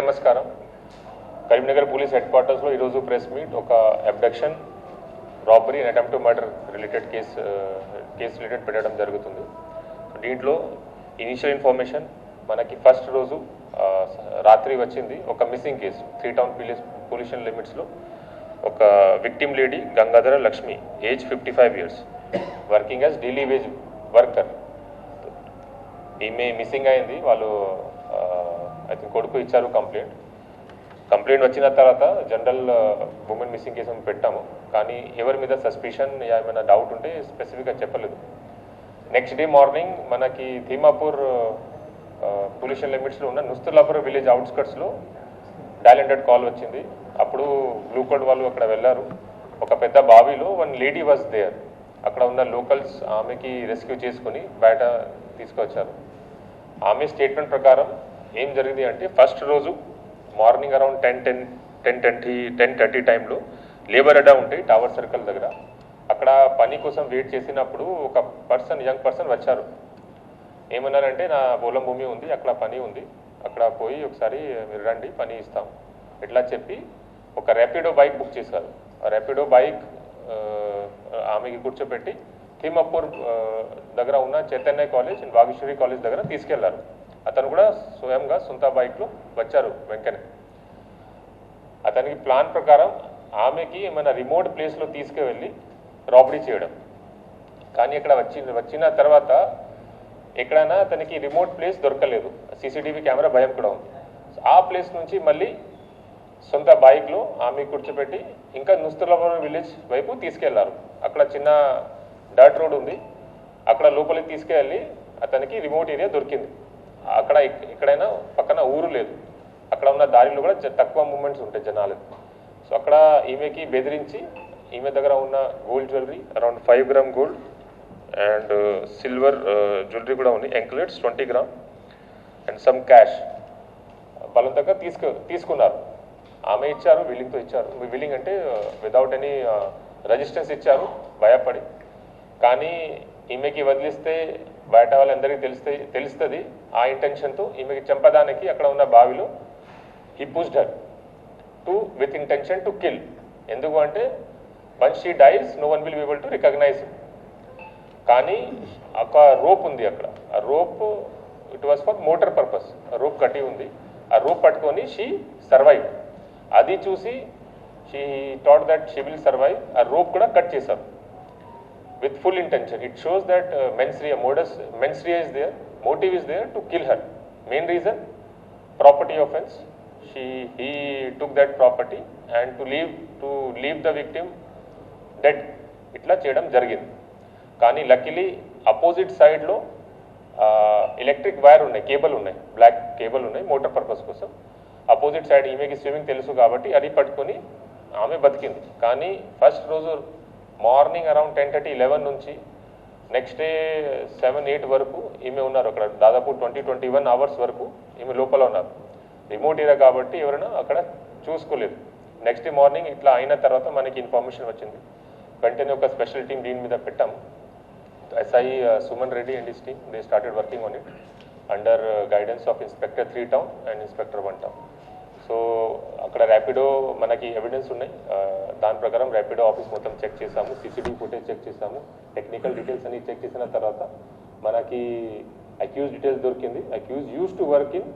నమస్కారం. Karimnagar police head క్వార్టర్స్లో ఈరోజు ప్రెస్ మీట్ ఒక abduction, robbery and attempt to murder related case related పెట్టడం జరుగుతుంది. దీంట్లో ఇనిషియల్ ఇన్ఫర్మేషన్ మనకి ఫస్ట్ రోజు రాత్రి వచ్చింది ఒక మిస్సింగ్ కేసు. 3 టౌన్ పొల్యూషన్ లిమిట్స్లో ఒక victim lady Gangadhara Lakshmi, age 55 years, working as daily veg worker. ఈమె మిస్సింగ్ అయింది. వాళ్ళు ఐ థింక్ కొడుకు ఇచ్చారు కంప్లైంట్ వచ్చిన తర్వాత జనరల్ ఉమెన్ మిస్సింగ్ కేసు పెట్టాము. కానీ ఎవరి మీద సస్పిషన్ ఏమైనా డౌట్ ఉంటే స్పెసిఫిక్గా చెప్పలేదు. నెక్స్ట్ డే మార్నింగ్ మనకి ధీమాపూర్ పొల్యూషన్ లిమిట్స్లో ఉన్న నుస్తులాపూర్ విలేజ్ అవుట్స్కట్స్లో డయల్ 100 కాల్ వచ్చింది. అప్పుడు బ్లూ కోడ్ వాళ్ళు అక్కడ వెళ్ళారు. ఒక పెద్ద బావిలో వన్ లేడీ వాజ్ దేర్. అక్కడ ఉన్న లోకల్స్ ఆమెకి రెస్క్యూ చేసుకుని బయట తీసుకొచ్చారు. ఆమె స్టేట్మెంట్ ప్రకారం ఏం జరిగింది అంటే, ఫస్ట్ రోజు మార్నింగ్ అరౌండ్ 10:30 టైంలో లేబర్ అడ్డా ఉంటాయి టవర్ సర్కిల్ దగ్గర. అక్కడ పని కోసం వెయిట్ చేసినప్పుడు ఒక యంగ్ పర్సన్ వచ్చారు. ఏమన్నారంటే, నా పొలం భూమి ఉంది, అక్కడ పని ఉంది, అక్కడ పోయి ఒకసారి మీరు రండి, పని ఇస్తాం ఇట్లా చెప్పి ఒక ర్యాపిడో బైక్ బుక్ చేశారు. ఆ ర్యాపిడో బైక్ ఆమెకి కూర్చోబెట్టి థీమాపూర్ దగ్గర ఉన్న Chaitanya college and Vageshwari college దగ్గర తీసుకెళ్లారు. అతను కూడా స్వయంగా సొంత బైక్లో వచ్చారు. వెంకనే అతనికి ప్లాన్ ప్రకారం ఆమెకి ఏమైనా రిమోట్ ప్లేస్లో తీసుకువెళ్ళి రాబరీ చేయడం. కానీ ఇక్కడ వచ్చిన తర్వాత ఎక్కడైనా అతనికి రిమోట్ ప్లేస్ దొరకలేదు. సీసీటీవీ కెమెరా భయం కూడా ఉంది. ఆ ప్లేస్ నుంచి మళ్ళీ సొంత బైక్లో ఆమె కూర్చోబెట్టి ఇంకా నుస్తులాపూర్ విలేజ్ వైపు తీసుకెళ్లారు. అక్కడ చిన్న డర్ట్ రోడ్ ఉంది, అక్కడ లోపలికి తీసుకెళ్ళి అతనికి రిమోట్ ఏరియా దొరికింది. అక్కడ ఎక్కడైనా పక్కన ఊరు లేదు, అక్కడ ఉన్న దారిలో కూడా తక్కువ మూమెంట్స్ ఉంటాయి జనాలు. సో అక్కడ ఈమెకి బెదిరించి ఈమె దగ్గర ఉన్న gold jewellery around 5 grams gold and silver jewellery కూడా ఉంది, ఎంక్లెట్స్ 20 grams అండ్ సమ్ క్యాష్ బలవంతంగా తీసుకున్నారు. ఆమె ఇచ్చారు, విల్లింగ్తో ఇచ్చారు. విల్లింగ్ అంటే వితౌట్ ఎనీ రెసిస్టెన్స్ ఇచ్చారు, భయపడి. కానీ ఈమెకి వదిలిస్తే బయట వాళ్ళందరికీ తెలుస్తుంది ఆ ఇంటెన్షన్తో ఈమెకి చంపడానికి అక్కడ ఉన్న బావిలో he pushed her with intention to kill. ఎందుకు అంటే once she dies no one will be able to recognise. కానీ ఒక రోప్ ఉంది అక్కడ, ఆ rope it was for motor purpose. Rope కట్టి ఉంది, ఆ రోప్ పట్టుకొని షీ సర్వైవ్. అది చూసి she thought that she will survive. ఆ రోప్ కూడా కట్ చేశారు with full intention. It shows that mens rea is there, motive is there to kill her. Main reason, property offense. He took that property and to leave the victim dead. ఇట్లా చేయడం జరిగింది. కానీ luckily opposite సైడ్లో electric wire ఉన్నాయి, cable ఉన్నాయి, black cable ఉన్నాయి motor purpose కోసం. Opposite side ఈమెకి స్విమ్మింగ్ తెలుసు కాబట్టి అది పట్టుకొని ఆమె బతికింది. కానీ ఫస్ట్ రోజు మార్నింగ్ అరౌండ్ 10:30-11 నుంచి నెక్స్ట్ డే 7-8 వరకు ఈమె ఉన్నారు అక్కడ. దాదాపు 20-21 అవర్స్ వరకు ఈమె లోపల ఉన్నారు. రిమోట్ ఏరియా కాబట్టి ఎవరైనా అక్కడ చూసుకోలేదు. నెక్స్ట్ డే మార్నింగ్ ఇట్లా అయిన తర్వాత మనకి ఇన్ఫర్మేషన్ వచ్చింది. వెంటనే ఒక స్పెషల్ టీమ్ దీని మీద పెట్టాము. SI Suman Reddy and his team they started working on it under guidance of inspector 3 town and inspector 1 town. So అక్కడ ర్యాపిడో మనకి ఎవిడెన్స్ ఉన్నాయి. దాని ప్రకారం ర్యాపిడో ఆఫీస్ మొత్తం చెక్ చేసాము, సీసీటీవీ ఫుటేజ్ చెక్ చేసాము, టెక్నికల్ డీటెయిల్స్ అన్ని చెక్ చేసిన తర్వాత మనకి అక్యూజ్ డీటెయిల్స్ దొరికింది. Accused use to work in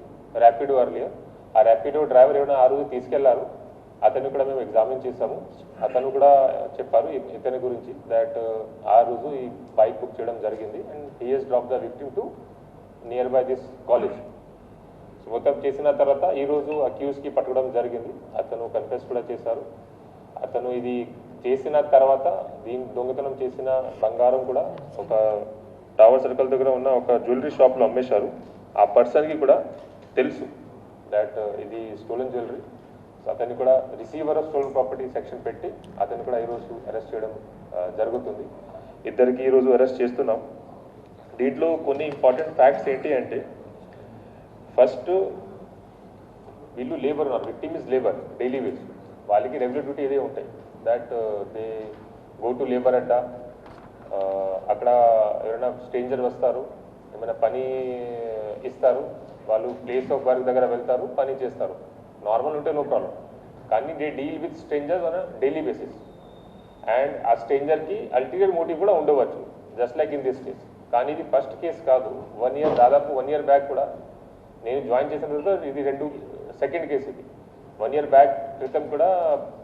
Rapido earlier. ఆ ర్యాపిడో డ్రైవర్ ఏమైనా ఆ రోజు తీసుకెళ్లారు, అతన్ని కూడా మేము ఎగ్జామిన్ చేసాము. అతను కూడా చెప్పారు ఇతని గురించి దట్ ఆ రోజు ఈ బైక్ బుక్ చేయడం జరిగింది and he has drop the victim to nearby this college. మొత్తం చేసిన తర్వాత ఈరోజు అక్యూజ్కి పట్టుకోవడం జరిగింది. అతను కన్ఫెస్ కూడా చేశారు. అతను ఇది చేసిన తర్వాత దొంగతనం చేసిన బంగారం కూడా ఒక టవర్ సర్కిల్ దగ్గర ఉన్న ఒక జ్యువెలరీ షాప్లో అమ్మేశారు. ఆ పర్సన్కి కూడా తెలుసు దట్ ఇది స్టోలెన్ జ్యువెలరీ. అతన్ని కూడా receiver of stolen property section పెట్టి అతన్ని కూడా ఈరోజు అరెస్ట్ చేయడం జరుగుతుంది. ఇద్దరికి ఈరోజు అరెస్ట్ చేస్తున్నాం. దీంట్లో కొన్ని ఇంపార్టెంట్ ఫ్యాక్ట్స్ ఏంటి అంటే, ఫస్ట్ వీళ్ళు లేబర్ ఉన్నారు, victim is labour, daily wage. వాళ్ళకి రెగ్యులర్ డ్యూటీ ఏదే ఉంటాయి that they go to labour అడ్డా. అక్కడ ఎవరైనా స్ట్రేంజర్ వస్తారు, ఏమైనా పని ఇస్తారు, వాళ్ళు ప్లేస్ ఆఫ్ వర్క్ దగ్గర వెళ్తారు, పని చేస్తారు. నార్మల్ ఉంటే నో ప్రాబ్లం, కానీ they deal with strangers on daily basis. And ఆ స్ట్రేంజర్కి అల్టీరియర్ మోటివ్ కూడా ఉండవచ్చు, just like in this case. కానీ ఇది ఫస్ట్ కేసు కాదు, దాదాపు 1 year బ్యాక్ కూడా నేను జాయిన్ చేసిన తర్వాత ఇది సెకండ్ కేసు. ఇది 1 year బ్యాక్ క్రితం కూడా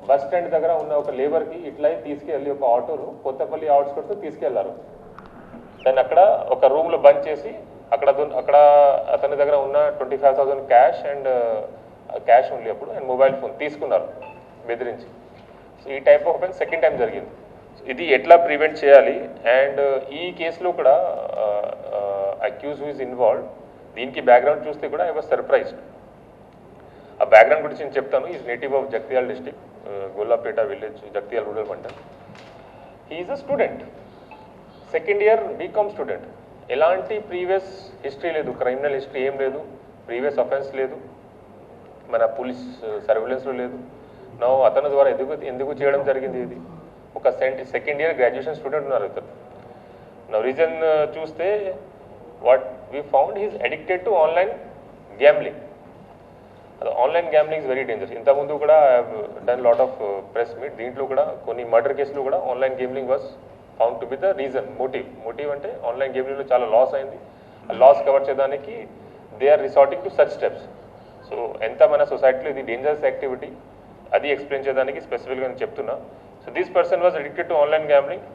బస్ స్టాండ్ దగ్గర ఉన్న ఒక లేబర్కి ఇట్లా తీసుకెళ్ళి ఒక ఆటోలో కొత్తపల్లి అవుట్స్కట్స్ తీసుకెళ్లారు. దాన్ని అక్కడ ఒక రూమ్లో బంద్ చేసి అక్కడ అతని దగ్గర ఉన్న 25,000 క్యాష్ అండ్ క్యాష్ ఓన్లీ అప్పుడు అండ్ మొబైల్ ఫోన్ తీసుకున్నారు బెదిరించి. సో ఈ type of offence second time జరిగింది. ఇది ఎట్లా ప్రివెంట్ చేయాలి? అండ్ ఈ కేసులో కూడా అక్యూజ్ హూ ఇస్ ఇన్వాల్వ్డ్, దీనికి బ్యాక్గ్రౌండ్ చూస్తే కూడా ఐ వాజ్ సర్ప్రైజ్డ్. ఆ బ్యాక్గ్రౌండ్ గురించి నేను చెప్తాను. Is native of Jagtial district, Gollapet village, Jagtial rural mandal. He is a student, second year BCom student. ఎలాంటి ప్రీవియస్ హిస్టరీ లేదు, క్రిమినల్ హిస్టరీ ఏం లేదు, ప్రీవియస్ అఫెన్స్ లేదు, మన పోలీస్ సర్వేలెన్స్లో లేదు. నా అతని ద్వారా ఎందుకు చేయడం జరిగింది? ఇది ఒక సెకండ్ ఇయర్ గ్రాడ్యుయేషన్ స్టూడెంట్ ఉన్నారు ఇతను. నా రీజన్ చూస్తే what we found he's addicted to online gambling. అది online gambling is very dangerous. ఇంతకుముందు కూడా I have done lot of press meet. దీంట్లో కూడా కొన్ని మర్డర్ కేసులు కూడా online gambling was found to be the reason. Motive అంటే ఆన్లైన్ గేమ్లింగ్లో చాలా లాస్ అయింది. ఆ లాస్ కవర్ చేయడానికి they are resorting to such steps. So ఎంత మన సొసైటీలో ఇది డేంజరస్ యాక్టివిటీ అది ఎక్స్ప్లెయిన్ చేయడానికి స్పెసిఫిక్గా నేను చెప్తున్నా. So this person was addicted to online gambling.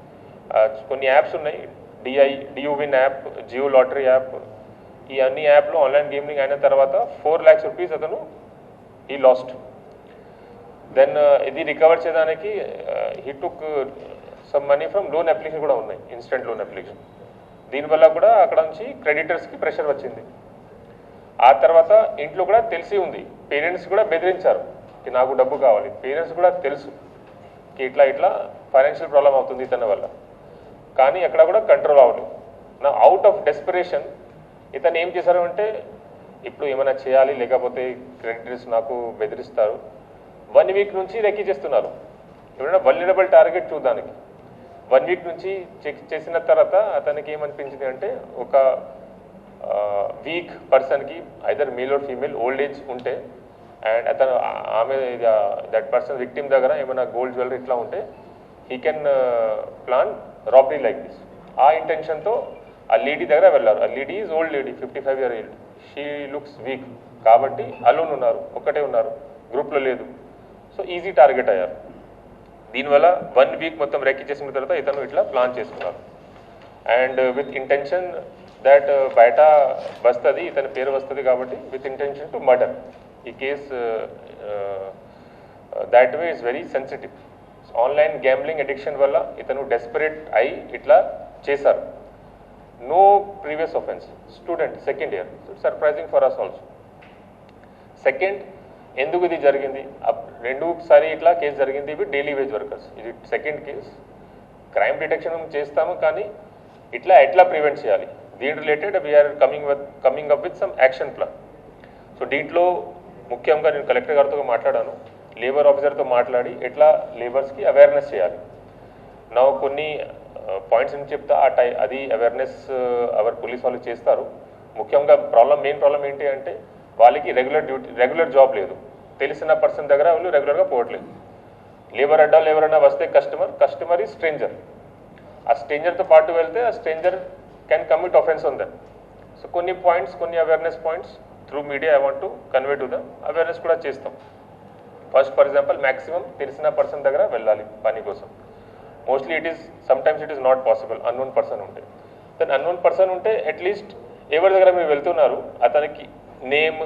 కొన్ని యాప్స్ ఉన్నాయి, డియూవిన్ యాప్, జియో లాటరీ యాప్. ఈ అన్ని యాప్లో ఆన్లైన్ గేమ్లింగ్ అయిన తర్వాత 4 lakhs rupees అతను ఈ లాస్ట్. దెన్ ఇది రికవర్ చేయడానికి he took some money from loan application కూడా ఉన్నాయి, ఇన్స్టెంట్ లోన్ అప్లికేషన్. దీనివల్ల కూడా అక్కడ నుంచి క్రెడిటర్స్కి ప్రెషర్ వచ్చింది. ఆ తర్వాత ఇంట్లో కూడా తెలిసి ఉంది, పేరెంట్స్ కూడా బెదిరించారు కి నాకు డబ్బు కావాలి. పేరెంట్స్ కూడా తెలుసు కి ఇట్లా ఫైనాన్షియల్ ప్రాబ్లం అవుతుంది ఇతని వల్ల, కానీ అక్కడ కూడా కంట్రోల్ అవ్వలేదు. నా అవుట్ ఆఫ్ డెస్పిరేషన్ ఇతను ఏం చేశారు అంటే, ఇప్పుడు ఏమైనా చేయాలి లేకపోతే క్రెడిటర్స్ నాకు బెదిరిస్తారు, 1 week నుంచి రెక్కి చేస్తున్నారు. ఏమైనా వల్నరబుల్ టార్గెట్ చూడడానికి 1 week నుంచి చెక్ చేసిన తర్వాత అతనికి ఏమనిపించింది అంటే, ఒక వీక్ పర్సన్కి either male or female old age ఉంటే అండ్ అతను ఆమె దట్ పర్సన్ విక్టిమ్ దగ్గర ఏమైనా గోల్డ్ జ్యువెలరీ ఇట్లా ఉంటే he can plan robbery like this. ఆ ఇంటెన్షన్తో ఆ లేడీ దగ్గర వెళ్ళారు. ఆ lady is old lady, 55 years old. She looks week కాబట్టి అలోన్ ఉన్నారు, ఒక్కటే ఉన్నారు, గ్రూప్లో లేదు. సో ఈజీ టార్గెట్ అయ్యారు. దీనివల్ల 1 week మొత్తం రెక్కి చేసిన తర్వాత ఇతను ఇట్లా ప్లాన్ చేసుకున్నారు. అండ్ విత్ ఇంటెన్షన్ దట్ బయట వస్తుంది, ఇతని పేరు వస్తుంది కాబట్టి విత్ ఇంటెన్షన్ టు మర్డర్. ఈ case that way is very sensitive. Online gambling addiction వల్ల ఇతను డెస్పరేట్ అయి ఇట్లా చేశారు. No previous offence, student, second year. Surprising for us also. Second, ఎందుకు ఇది జరిగింది? 2 ఇట్లా కేసు జరిగింది. ఇవి డైలీ వేజ్ వర్కర్స్. ఇది సెకండ్ కేసు. క్రైమ్ డిటెక్షన్ చేస్తాము, కానీ ఎట్లా ప్రివెంట్ చేయాలి, దీని related we are coming up with some action plan. So దీంట్లో ముఖ్యంగా నేను కలెక్టర్ గారితో మాట్లాడాను, లేబర్ ఆఫీసర్తో మాట్లాడి ఎట్లా లేబర్స్కి అవేర్నెస్ చేయాలి. నా కొన్ని పాయింట్స్ అని చెప్తా, అది అవేర్నెస్ అవర్ పోలీస్ వాళ్ళు చేస్తారు. ముఖ్యంగా మెయిన్ ప్రాబ్లం ఏంటి అంటే, వాళ్ళకి రెగ్యులర్ జాబ్ లేదు. తెలిసిన పర్సన్ దగ్గర వాళ్ళు రెగ్యులర్గా పోవట్లేదు. లేబర్ అడ్డా వస్తే కస్టమర్ ఈ స్ట్రేంజర్. ఆ స్ట్రేంజర్తో పాటు వెళ్తే ఆ stranger can commit offence on them. So కొన్ని awareness points through media I want to convey to them. Awareness కూడా చేస్తాం. ఫస్ట్, ఫర్ ఎగ్జాంపుల్, మ్యాక్సిమం తెలిసిన పర్సన్ దగ్గర వెళ్ళాలి పని కోసం. Mostly sometimes it is not possible, unknown person ఉంటే. Then unknown person ఉంటే అట్లీస్ట్ ఎవరి దగ్గర మీరు వెళ్తున్నారు అతనికి నేమ్,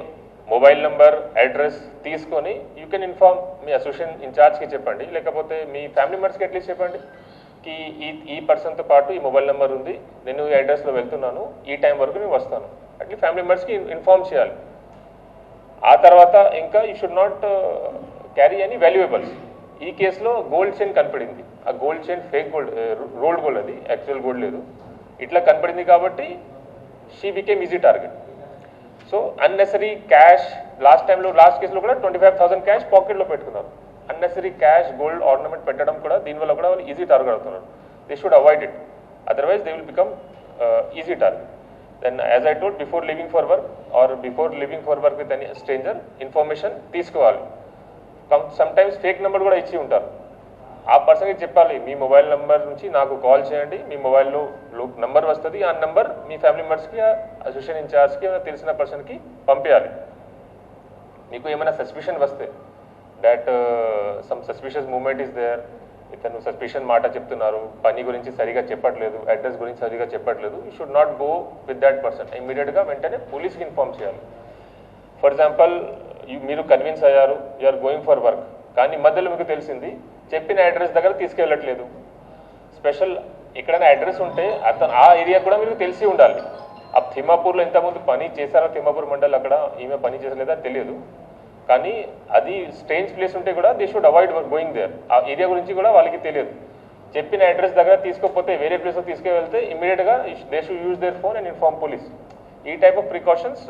మొబైల్ నెంబర్, అడ్రస్ తీసుకొని యూ కెన్ ఇన్ఫార్మ్ మీ అసోసియేషన్ ఇన్ఛార్జ్కి చెప్పండి, లేకపోతే మీ ఫ్యామిలీ మెంబర్స్కి అట్లీస్ట్ చెప్పండి కి ఈ పర్సన్తో పాటు ఈ మొబైల్ నెంబర్ ఉంది, నేను ఈ అడ్రస్లో వెళ్తున్నాను, ఈ టైం వరకు నేను వస్తాను. అట్లీ ఫ్యామిలీ మెంబర్స్కి ఇన్ఫార్మ్ చేయాలి. ఆ తర్వాత ఇంకా you should not carry any వాల్యుయబుల్స్. ఈ కేసులో గోల్డ్ చైన్ కనపడింది. ఆ gold chain fake gold, rolled gold, అది యాక్చువల్ గోల్డ్ లేదు. ఇట్లా కనపడింది కాబట్టి she became easy target. So unnecessary cash, last కేసులో కూడా 25,000 క్యాష్ పాకెట్లో పెట్టుకున్నారు. అన్నెసరీ క్యాష్, గోల్డ్ ఆర్నమెంట్ పెట్టడం కూడా దీనివల్ల కూడా వాళ్ళు ఈజీ టార్గెట్ అవుతున్నారు. They should avoid it, otherwise they will become easy target. then as I told, before leaving for work or before leaving for work with any stranger, information తీసుకోవాలి. Sometimes fake number కూడా ఇచ్చి ఉంటారు. ఆ పర్సన్కి చెప్పాలి, మీ mobile number నుంచి నాకు call చేయండి, మీ మొబైల్లో నెంబర్ వస్తుంది, ఆ నెంబర్ మీ ఫ్యామిలీ మెంబర్స్కి, అసోసియేషన్ ఇన్ఛార్జ్కి, తెలిసిన పర్సన్కి పంపించాలి. మీకు ఏమైనా సస్పిషన్ వస్తే that some suspicious moment is there, ఇతను సస్పిషన్ మాట చెప్తున్నారు, పని గురించి సరిగా చెప్పట్లేదు, అడ్రస్ గురించి సరిగా చెప్పట్లేదు, you should not go with that person. ఇమీడియట్గా వెంటనే పోలీస్కి ఇన్ఫార్మ్ చేయాలి. ఫర్ ఎగ్జాంపుల్, మీరు కన్విన్స్ అయ్యారు, you are going for work, కానీ మధ్యలో మీకు తెలిసింది చెప్పిన అడ్రస్ దగ్గర తీసుకెళ్ళట్లేదు. స్పెషల్ ఎక్కడైనా అడ్రస్ ఉంటే అతను ఆ ఏరియా కూడా మీకు తెలిసి ఉండాలి. ఆ తిమ్మాపూర్లో ఇంతకుముందు పని చేశారో, తిమ్మాపూర్ మండల్ అక్కడ ఈమె పని చేసలేదా తెలియదు, కానీ అది స్ట్రేంజ్ ప్లేస్ ఉంటే కూడా they should avoid going there. ఆ ఏరియా గురించి కూడా వాళ్ళకి తెలియదు. చెప్పిన అడ్రస్ దగ్గర తీసుకోకపోతే వేరే ప్లేస్లో తీసుకువెళ్తే ఇమీడియట్గా they should use their phone and inform police. ఈ టైప్ ఆఫ్ ప్రికాషన్స్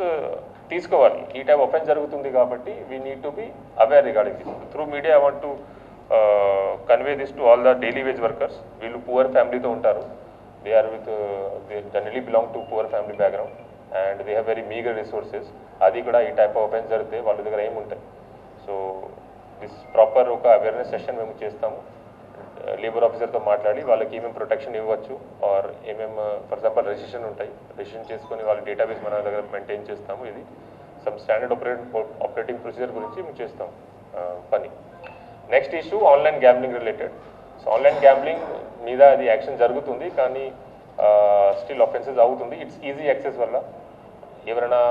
తీసుకోవాలి. ఈ టైప్ ఆఫెన్స్ జరుగుతుంది కాబట్టి we need to be aware regarding this. Through media I want to convey this to all the daily wage workers. వీళ్ళు poor ఫ్యామిలీతో ఉంటారు, they are with they generally belong to poor family background and they have very meagre resources. అది కూడా ఈ type of offence జరిగితే వాళ్ళ దగ్గర ఏముంటాయి. సో దిస్ ప్రాపర్ ఒక అవేర్నెస్ సెషన్ మేము చేస్తాము. లేబర్ ఆఫీసర్తో మాట్లాడి వాళ్ళకి ఏమేమి ప్రొటెక్షన్ ఇవ్వచ్చు ఆర్ ఏమేమి, ఫర్ ఎగ్జాంపుల్ రిజిస్ట్రేషన్ ఉంటాయి, రిజిస్ట్రేషన్ చేసుకొని వాళ్ళ డేటాబేస్ మన దగ్గర మెయింటైన్ చేస్తాము. ఇది సమ్ స్టాండర్డ్ ఆపరేటింగ్ ప్రొసీజర్ గురించి మేము చేస్తాం పని. Next issue online gambling related. So online gambling మీద అది యాక్షన్ జరుగుతుంది, కానీ స్టిల్ ఆఫెన్సెస్ అవుతుంది. ఇట్స్ ఈజీ యాక్సెస్ వల్ల. ఎవరైనా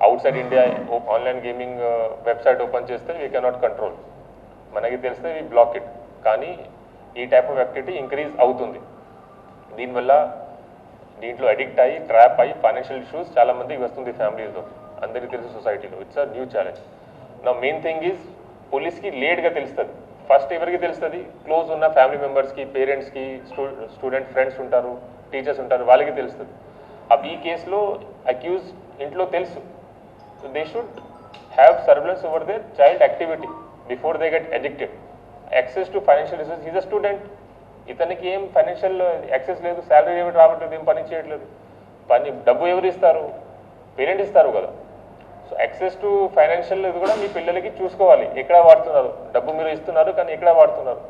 out side India online gaming website open చేస్తే వీ కెనాట్ కంట్రోల్, మనకి తెలిస్తే వీ బ్లాక్ ఇట్. కానీ ఈ టైప్ ఆఫ్ యాక్టివిటీ ఇంక్రీజ్ అవుతుంది. దీనివల్ల దీంట్లో అడిక్ట్ అయ్యి ట్రాప్ అయ్యి ఫైనాన్షియల్ ఇష్యూస్ చాలా మందికి వస్తుంది ఫ్యామిలీలో, అందరికీ తెలుసు సొసైటీలో. It's a new challenge. నా మెయిన్ థింగ్ ఈజ్ పోలీస్కి లేట్గా తెలుస్తుంది. ఫస్ట్ ఎవరికి తెలుస్తుంది? క్లోజ్ ఉన్న ఫ్యామిలీ మెంబర్స్కి, పేరెంట్స్కి, స్టూడెంట్ ఫ్రెండ్స్ ఉంటారు, టీచర్స్ ఉంటారు, వాళ్ళకి తెలుస్తుంది. అప్పుడు ఈ కేసులో అక్యూజ్ ఇంట్లో తెలుసు. So they should have surveillance over there child activity before they get addicted. Access to financial resource. Is a student, ఇతనికి ఏం ఫైనాన్షియల్ యాక్సెస్ లేదు, శాలరీ ఏమి రావట్లేదు, ఏం పని చేయట్లేదు. పని డబ్బు ఎవరు ఇస్తారు? పేరెంట్ ఇస్తారు కదా. సో యాక్సెస్ టు ఫైనాన్షియల్ ఇది కూడా మీ పిల్లలకి చూసుకోవాలి, ఎక్కడ వాడుతున్నారు, డబ్బు మీరు ఇస్తున్నారు కానీ ఎక్కడ వాడుతున్నారు.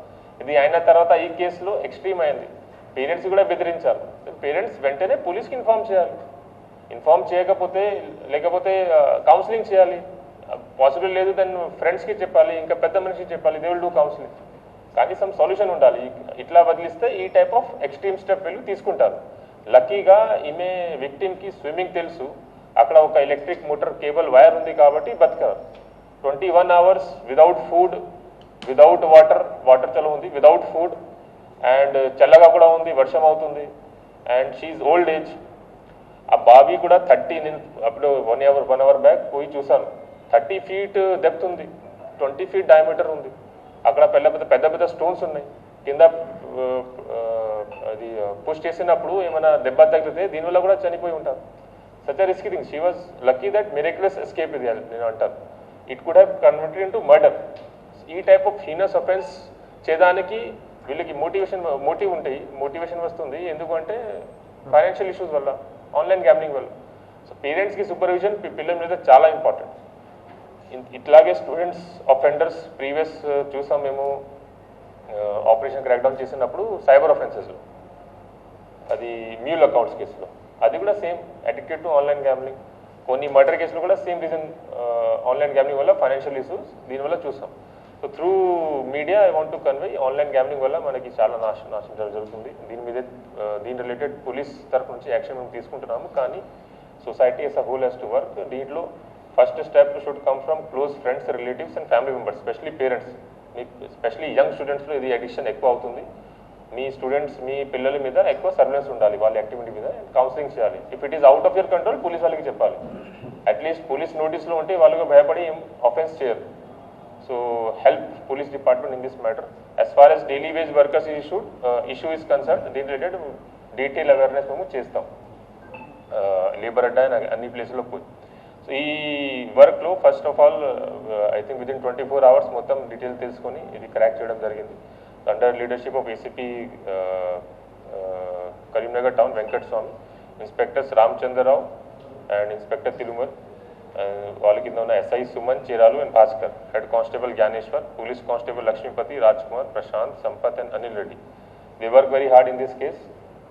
ఇది అయిన తర్వాత ఈ కేసులో ఎక్స్ట్రీమ్ అయింది, పేరెంట్స్ కూడా బెదిరించారు. పేరెంట్స్ వెంటనే పోలీస్కి ఇన్ఫార్మ్ చేయాలి. ఇన్ఫార్మ్ చేయకపోతే లేకపోతే కౌన్సిలింగ్ చేయాలి. పాసిబుల్ లేదు దాన్ని ఫ్రెండ్స్కి చెప్పాలి, ఇంకా పెద్ద మనిషికి చెప్పాలి, దే విల్ డూ కౌన్సిలింగ్. కానీ సమ్ సొల్యూషన్ ఉండాలి. ఇట్లా వదిలిస్తే ఈ టైప్ ఆఫ్ ఎక్స్ట్రీమ్ స్టెప్ వెళ్ళి తీసుకుంటారు. లక్కీగా ఈమె విక్టిమ్కి స్విమ్మింగ్ తెలుసు, అక్కడ ఒక ఎలక్ట్రిక్ మోటార్ కేబుల్ వైర్ ఉంది కాబట్టి బతికారు. 21 hours without food, without water చలో ఉంది, విదౌట్ ఫుడ్ అండ్ చల్లగా కూడా ఉంది, వర్షం అవుతుంది అండ్ షీఈ్ ఓల్డ్ ఏజ్. ఆ బావి కూడా 30, నేను అప్పుడు 1 hour బ్యాక్ పోయి చూసాను, 30 feet డెప్త్ ఉంది, 20 feet డయామీటర్ ఉంది. అక్కడ పెద్ద పెద్ద స్టోన్స్ ఉన్నాయి. కింద అది పుష్ చేసినప్పుడు ఏమైనా దెబ్బ తగిలితే దీనివల్ల కూడా చనిపోయి ఉంటారు. Such a risky thing. She was lucky that miraculous escape ఇది నేను అంటాను. It could have converted in to murder. ఈ టైప్ ఆఫ్ హీనస్ అఫెన్స్ చేయడానికి వీళ్ళకి మోటివ్ ఉంటాయి, మోటివేషన్ వస్తుంది. ఎందుకంటే ఫైనాన్షియల్ ఇష్యూస్ వల్ల, ఆన్లైన్ గ్యాంబ్లింగ్ వల్ల. సో పేరెంట్స్కి సూపర్విజన్ పిల్లల మీద చాలా ఇంపార్టెంట్. ఇట్లాగే స్టూడెంట్స్ అఫెండర్స్ ప్రీవియస్ చూసాం మేము ఆపరేషన్ క్రాక్డౌన్ చేసినప్పుడు సైబర్ అఫెన్సెస్లో, అది మ్యూల్ అకౌంట్స్ కేసులో, అది కూడా same addicted to online gambling. కొన్ని మర్డర్ కేసులు కూడా సేమ్ రీజన్, ఆన్లైన్ గ్యాంబ్లింగ్ వల్ల ఫైనాన్షియల్ ఇష్యూస్ దీనివల్ల చూసాం. So through media I want to convey, online gambling వల్ల మనకి చాలా నాశనం జరుగుతుంది. దీని రిలేటెడ్ పోలీస్ తరఫు నుంచి యాక్షన్ మేము తీసుకుంటున్నాము. కానీ society as a whole has to work. దీంట్లో first step should come from close friends, relatives and family members, specially parents. Specially young స్టూడెంట్స్లో ఇది అడిక్షన్ ఎక్కువ అవుతుంది. మీ స్టూడెంట్స్, మీ పిల్లల మీద ఎక్కువ సర్వేలెన్స్ ఉండాలి, వాళ్ళ యాక్టివిటీ మీద కౌన్సిలింగ్ చేయాలి. If it is out of your control police వాళ్ళకి చెప్పాలి. అట్లీస్ట్ పోలీస్ నోటీస్లో ఉంటే వాళ్ళకు భయపడి ఏం అఫెన్స్ చేయరు. So help police department in this matter. As far as daily wage workers issue is concern, దీని రిలేటెడ్ డీటెయిల్ అవేర్నెస్ మేము చేస్తాం లేబర్ అడ్డా అన్ని ప్లేస్లో పోయి. సో ఈ వర్క్లో first of all I think within 24 hours మొత్తం డీటెయిల్ తెలుసుకొని ఇది క్రాక్ చేయడం జరిగింది. Under leadership of ACP Karimnagar town Venkat Swamy. Inspectors Ramachandra Rao and inspector Tirumal, వాళ్ళ కింద ఉన్న SI Suman, చీరాలు and Bhaskar, head constable Gnaneshwar, police constable Lakshmipati, Raj Kumar, Prashanth, Sampath and Anil Reddy. They worked very hard in this case.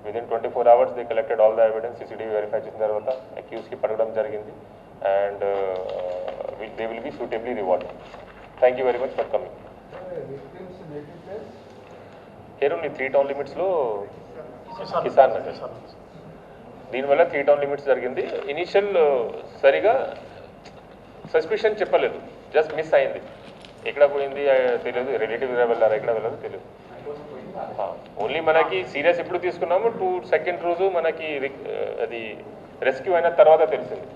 Within 24 hours they collected all the evidence, CCTV verify చేసిన తర్వాత accused కి పడడం జరిగింది and they will be suitably rewarded. Thank you very much for coming. Here only 3 town limits లో కిసాన్ నగర్, దీనివల్ల 3 town limits జరిగింది. Initial సరిగా suspicion చెప్పలేదు, జస్ట్ మిస్ అయింది. ఎక్కడ పోయింది తెలియదు, రిలేటివ్ వెళ్ళారా ఎక్కడ వెళ్ళారో తెలియదు. ఓన్లీ మనకి సీరియస్ ఎప్పుడు తీసుకున్నాము, సెకండ్ రోజు మనకి అది రెస్క్యూ అయిన తర్వాత తెలిసింది.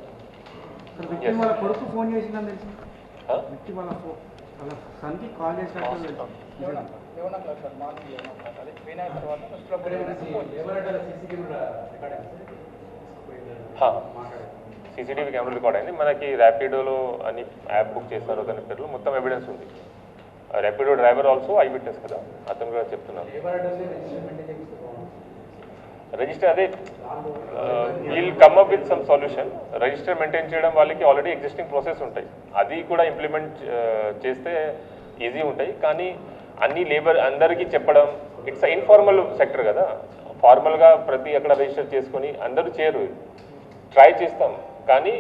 సీసీటీవీ కెమెరా రికార్డ్ అయింది. మనకి ర్యాపిడోలో అని యాప్ బుక్ చేస్తారు దాని పేరులో మొత్తం ఎవిడెన్స్ ఉంది. Rapido driver also I witness కదా, అతను కూడా చెప్తున్నారు. రిజిస్టర్ అదే will come up with some solution. Register maintain చేయడం వాళ్ళకి ఆల్రెడీ ఎగ్జిస్టింగ్ ప్రాసెస్ ఉంటాయి, అది కూడా ఇంప్లిమెంట్ చేస్తే ఈజీ ఉంటాయి. కానీ అన్ని లేబర్ అందరికీ చెప్పడం, ఇట్స్ ఇన్ఫార్మల్ సెక్టర్ కదా, ఫార్మల్గా ప్రతి అక్కడ రిజిస్టర్ చేసుకొని అందరూ చేయరు. ట్రై చేస్తాం కానీ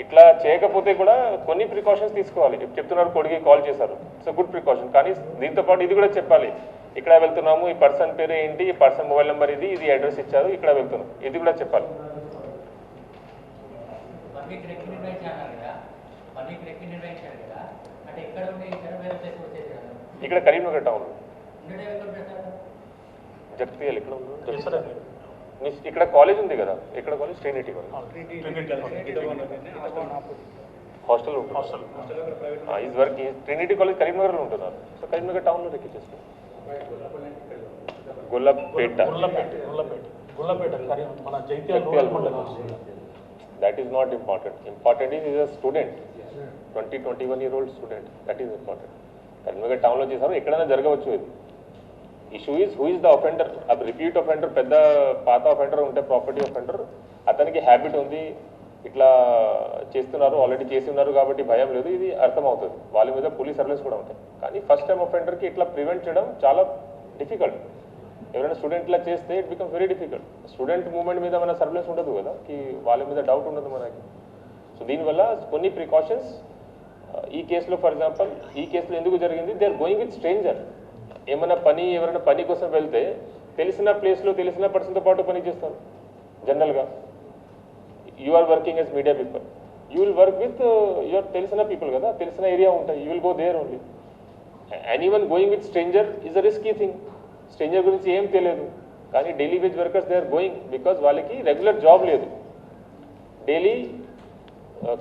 ఇట్లా చేయకపోతే కూడా కొన్ని ప్రికాషన్స్ తీసుకోవాలి. చెప్తున్నారు కొడుకు కాల్ చేశారు, ఇట్స్ గుడ్ ప్రికాషన్. కానీ దీంతో పాటు ఇది కూడా చెప్పాలి, ఇక్కడ వెళ్తున్నాము, ఈ పర్సన్ పేరు ఏంటి, ఈ పర్సన్ మొబైల్ నెంబర్ ఇది, ఇది అడ్రస్ ఇచ్చారు, ఇక్కడ వెళ్తున్నాం, ఇది కూడా చెప్పాలి. ఇక్కడ కరీంనగర్ టౌన్ జగత్యాల ఇక్కడ ఇక్కడ కాలేజ్ ఉంది కదా, ఇక్కడ కాలేజ్ ట్రినిటీ హాస్టల్ ఉంటుంది. ఈజ్ వర్క్ ట్రినిటీ కాలేజ్ కరీంనగర్లో ఉంటున్నారు. సో కరీంనగర్ టౌన్లో ఎక్కించేస్తాం. That is not important. Important is a student, 21 year old student, that is important. Karimnagar టౌన్లో చేశారు, ఎక్కడైనా జరగవచ్చు. ఇది issue is who is the offender. అది రిపీట్ అఫెండర్, పెద్ద పాత అఫెండర్ ఉంటే ప్రాపర్టీ అఫెండర్, అతనికి హ్యాబిట్ ఉంది, ఇట్లా చేస్తున్నారు, ఆల్రెడీ చేసి ఉన్నారు కాబట్టి భయం లేదు, ఇది అర్థమవుతుంది. వాళ్ళ మీద పోలీస్ సర్వీస్ కూడా ఉంటాయి. కానీ ఫస్ట్ టైం అఫెండర్కి ఇట్లా ప్రివెంట్ చేయడం చాలా డిఫికల్ట్. ఎవరైనా స్టూడెంట్ ఇట్లా చేస్తే it become very difficult. Student movement మీద మన సర్వీస్ ఉండదు కదా, కి వాళ్ళ మీద డౌట్ ఉండదు మనకి. సో దీనివల్ల కొన్ని ప్రికాషన్స్ ఈ కేసులో, ఫర్ ఎగ్జాంపుల్ ఈ కేసులో ఎందుకు జరిగింది, they are going with stranger. ఏమైనా పని, ఎవరైనా పని కోసం వెళ్తే తెలిసిన ప్లేస్లో తెలిసిన పర్సన్తో పాటు పని చేస్తారు. జనరల్గా you are working as media people, you will work with your తెలిసిన పీపుల్ కదా, తెలిసిన ఏరియా ఉంటాయి, you will go there only. Anyone going with stranger is a risky thing. Stranger గురించి ఏం తెలియదు, కానీ daily wage workers they are going because వాళ్ళకి regular job లేదు. డైలీ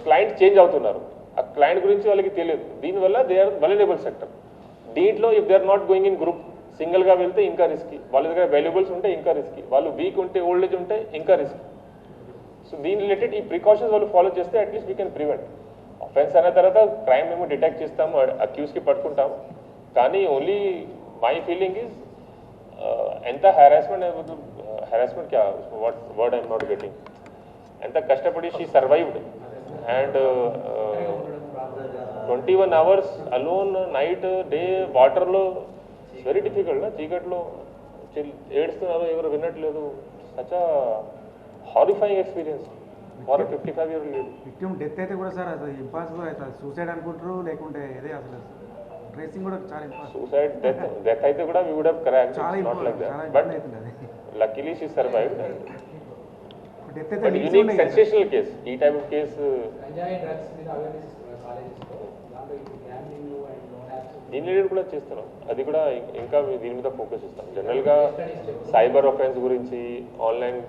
క్లయింట్ చేంజ్ అవుతున్నారు, ఆ క్లయింట్ గురించి వాళ్ళకి తెలియదు. దీనివల్ల దే ఆర్ వల్నరబుల్ సెక్టర్. దీంట్లో if they are not going in group, సింగిల్గా వెళ్తే ఇంకా రిస్కీ. వాళ్ళ దగ్గర వాల్యుబుల్స్ ఉంటే ఇంకా రిస్కీ, వాళ్ళు వీక్ ఉంటే, ఓల్డ్ ఏజ్ ఉంటే ఇంకా రిస్కీ. సో దీని రిలేటెడ్ ఈ ప్రికాషన్స్ వాళ్ళు ఫాలో చేస్తే at least we can prevent. Offence అయిన తర్వాత క్రైమ్ మేము డిటెక్ట్ చేస్తాము, అక్యూస్కి పట్టుకుంటాము. కానీ ఓన్లీ మై ఫీలింగ్ ఈజ్ ఎంత హెరాస్మెంట్ క్యా what word I'm not getting, ఎంత కష్టపడి she survived and 21 hours alone, night day వాటర్లో, వెరీ డిఫికల్ట్. చీకట్లో ఏడుస్తున్నారు, ఎవరు వినట్లేదు. Such horrifying experience for 55 year old. Victim death అయితే కూడా సార్ అది ఇంపాసిబుల్ అవుతుంది. సూసైడ్ అనుకుంటారు, లేకుంటే ఇదే అసలు ట్రేసింగ్ కూడా చాలా ఇంపాసిబుల్. సూసైడ్ డెత్ అయితే కూడా we would have cracked, not like that. But luckily she survived. Death అయితే యూనిక్ సెన్సేషనల్ కేస్. ఈ టైప్ ఆఫ్ కేసు దీని రిలేటెడ్ కూడా చేస్తున్నాం, అది కూడా ఇంకా దీని మీద ఫోకస్ ఇస్తాం. జనరల్గా సైబర్ అఫెన్స్ గురించి, ఆన్లైన్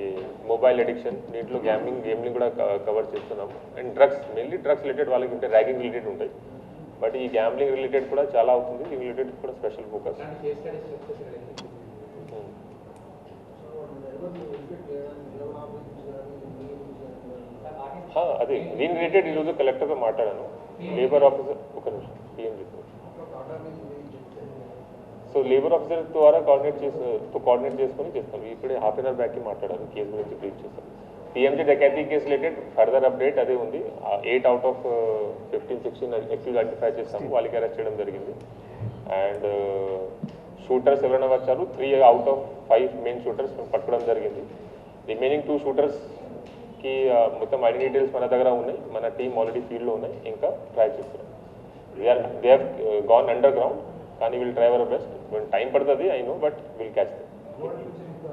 ఈ మొబైల్ అడిక్షన్, దీంట్లో గేమ్లింగ్ కూడా కవర్ చేస్తున్నాం. And drugs, mainly drugs related వాళ్ళకి ఉంటాయి, ర్యాగింగ్ రిలేటెడ్ ఉంటాయి. బట్ ఈ గ్యాంబ్లింగ్ రిలేటెడ్ కూడా చాలా అవుతుంది, ఈ రిలేటెడ్ కూడా స్పెషల్ ఫోకస్. అదే దీని రిలేటెడ్ ఈరోజు కలెక్టర్తో మాట్లాడాను. లేబర్ ఆఫీసర్ ఒక నిమిషం, సో లేబర్ ఆఫీసర్ ద్వారా కోఆర్డినేట్ చేసుకొని చేస్తాం. ఇప్పుడే హాఫ్ అన్ అవర్ బ్యాక్కి మాట్లాడారు, కేసు గురించి బ్రీఫ్ చేస్తాం. PMG dacoity case related further update అదే ఉంది. 8 out of 15-16 ఎక్స్యూజ్ ఐడెంటిఫై చేస్తాము, వాళ్ళకి అరెస్ట్ చేయడం జరిగింది. అండ్ షూటర్స్ ఎవరైనా వచ్చారు, 3 out of 5 మెయిన్ షూటర్స్ పట్టుకోవడం జరిగింది. రిమైనింగ్ 2 షూటర్స్కి మొత్తం ఐడెంటిటీ డీటెయిల్స్ మన దగ్గర ఉన్నాయి, మన టీమ్ ఆల్రెడీ ఫీల్డ్లో ఉన్నాయి, ఇంకా ట్రై చేస్తున్నాం. They have gone underground, కానీ will try our best. Time పడుతుంది I know, but will catch them.